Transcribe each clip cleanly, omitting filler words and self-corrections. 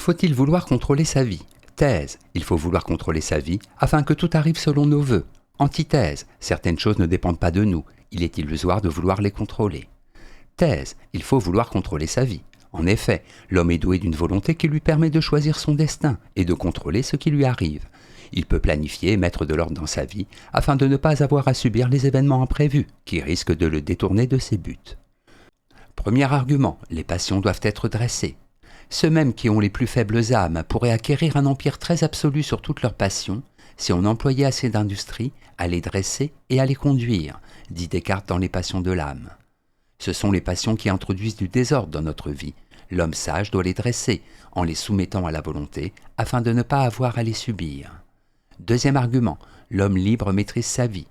Faut-il vouloir contrôler sa vie? Thèse, il faut vouloir contrôler sa vie afin que tout arrive selon nos vœux. Antithèse, certaines choses ne dépendent pas de nous, il est illusoire de vouloir les contrôler. Thèse, il faut vouloir contrôler sa vie. En effet, l'homme est doué d'une volonté qui lui permet de choisir son destin et de contrôler ce qui lui arrive. Il peut planifier et mettre de l'ordre dans sa vie afin de ne pas avoir à subir les événements imprévus qui risquent de le détourner de ses buts. Premier argument, les passions doivent être dressées. Ceux mêmes qui ont les plus faibles âmes pourraient acquérir un empire très absolu sur toutes leurs passions si on employait assez d'industrie à les dresser et à les conduire, dit Descartes dans Les Passions de l'âme. Ce sont les passions qui introduisent du désordre dans notre vie. L'homme sage doit les dresser en les soumettant à la volonté afin de ne pas avoir à les subir. Deuxième argument, l'homme libre maîtrise sa vie.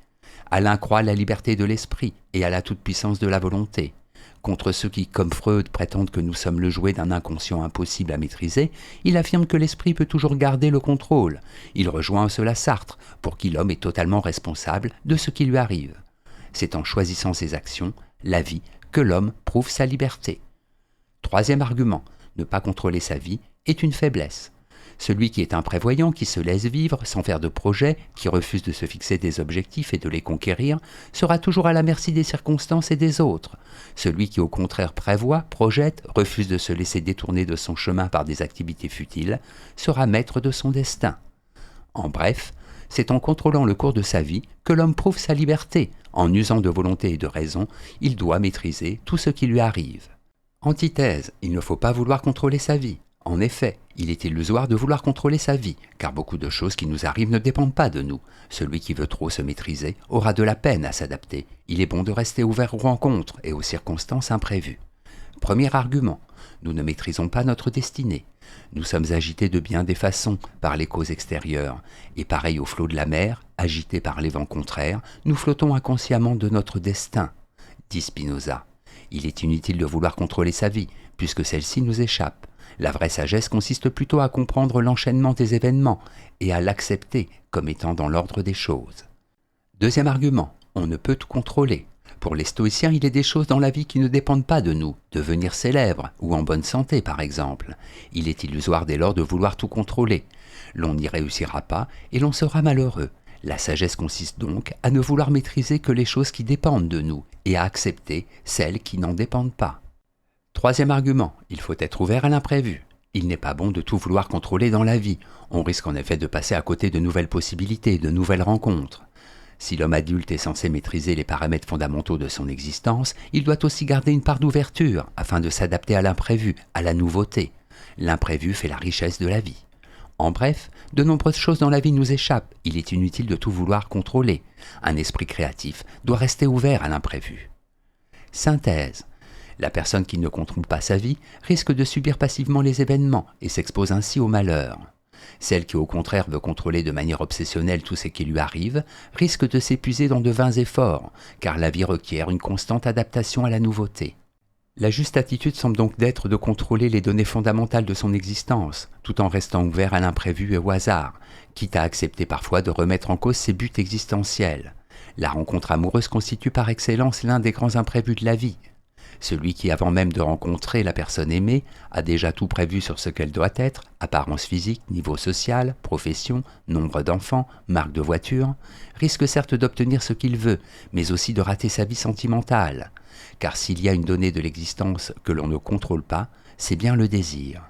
Alain croit à la liberté de l'esprit et à la toute-puissance de la volonté. Contre ceux qui, comme Freud, prétendent que nous sommes le jouet d'un inconscient impossible à maîtriser, il affirme que l'esprit peut toujours garder le contrôle. Il rejoint en cela Sartre, pour qui l'homme est totalement responsable de ce qui lui arrive. C'est en choisissant ses actions, la vie, que l'homme prouve sa liberté. Troisième argument, ne pas contrôler sa vie est une faiblesse. Celui qui est imprévoyant, qui se laisse vivre sans faire de projet, qui refuse de se fixer des objectifs et de les conquérir, sera toujours à la merci des circonstances et des autres. Celui qui au contraire prévoit, projette, refuse de se laisser détourner de son chemin par des activités futiles, sera maître de son destin. En bref, c'est en contrôlant le cours de sa vie que l'homme prouve sa liberté. En usant de volonté et de raison, il doit maîtriser tout ce qui lui arrive. Antithèse, il ne faut pas vouloir contrôler sa vie. En effet, il est illusoire de vouloir contrôler sa vie, car beaucoup de choses qui nous arrivent ne dépendent pas de nous. Celui qui veut trop se maîtriser aura de la peine à s'adapter. Il est bon de rester ouvert aux rencontres et aux circonstances imprévues. Premier argument, nous ne maîtrisons pas notre destinée. Nous sommes agités de bien des façons par les causes extérieures, et pareil au flot de la mer, agités par les vents contraires, nous flottons inconsciemment de notre destin, dit Spinoza. Il est inutile de vouloir contrôler sa vie, puisque celle-ci nous échappe. La vraie sagesse consiste plutôt à comprendre l'enchaînement des événements et à l'accepter comme étant dans l'ordre des choses. Deuxième argument, on ne peut tout contrôler. Pour les stoïciens, il est des choses dans la vie qui ne dépendent pas de nous, devenir célèbre ou en bonne santé par exemple. Il est illusoire dès lors de vouloir tout contrôler. L'on n'y réussira pas et l'on sera malheureux. La sagesse consiste donc à ne vouloir maîtriser que les choses qui dépendent de nous et à accepter celles qui n'en dépendent pas. Troisième argument, il faut être ouvert à l'imprévu. Il n'est pas bon de tout vouloir contrôler dans la vie. On risque en effet de passer à côté de nouvelles possibilités, de nouvelles rencontres. Si l'homme adulte est censé maîtriser les paramètres fondamentaux de son existence, il doit aussi garder une part d'ouverture afin de s'adapter à l'imprévu, à la nouveauté. L'imprévu fait la richesse de la vie. En bref, de nombreuses choses dans la vie nous échappent. Il est inutile de tout vouloir contrôler. Un esprit créatif doit rester ouvert à l'imprévu. Synthèse. La personne qui ne contrôle pas sa vie risque de subir passivement les événements et s'expose ainsi au malheur. Celle qui au contraire veut contrôler de manière obsessionnelle tout ce qui lui arrive risque de s'épuiser dans de vains efforts, car la vie requiert une constante adaptation à la nouveauté. La juste attitude semble donc d'être de contrôler les données fondamentales de son existence, tout en restant ouvert à l'imprévu et au hasard, quitte à accepter parfois de remettre en cause ses buts existentiels. La rencontre amoureuse constitue par excellence l'un des grands imprévus de la vie. Celui qui, avant même de rencontrer la personne aimée, a déjà tout prévu sur ce qu'elle doit être, apparence physique, niveau social, profession, nombre d'enfants, marque de voiture, risque certes d'obtenir ce qu'il veut, mais aussi de rater sa vie sentimentale. Car s'il y a une donnée de l'existence que l'on ne contrôle pas, c'est bien le désir.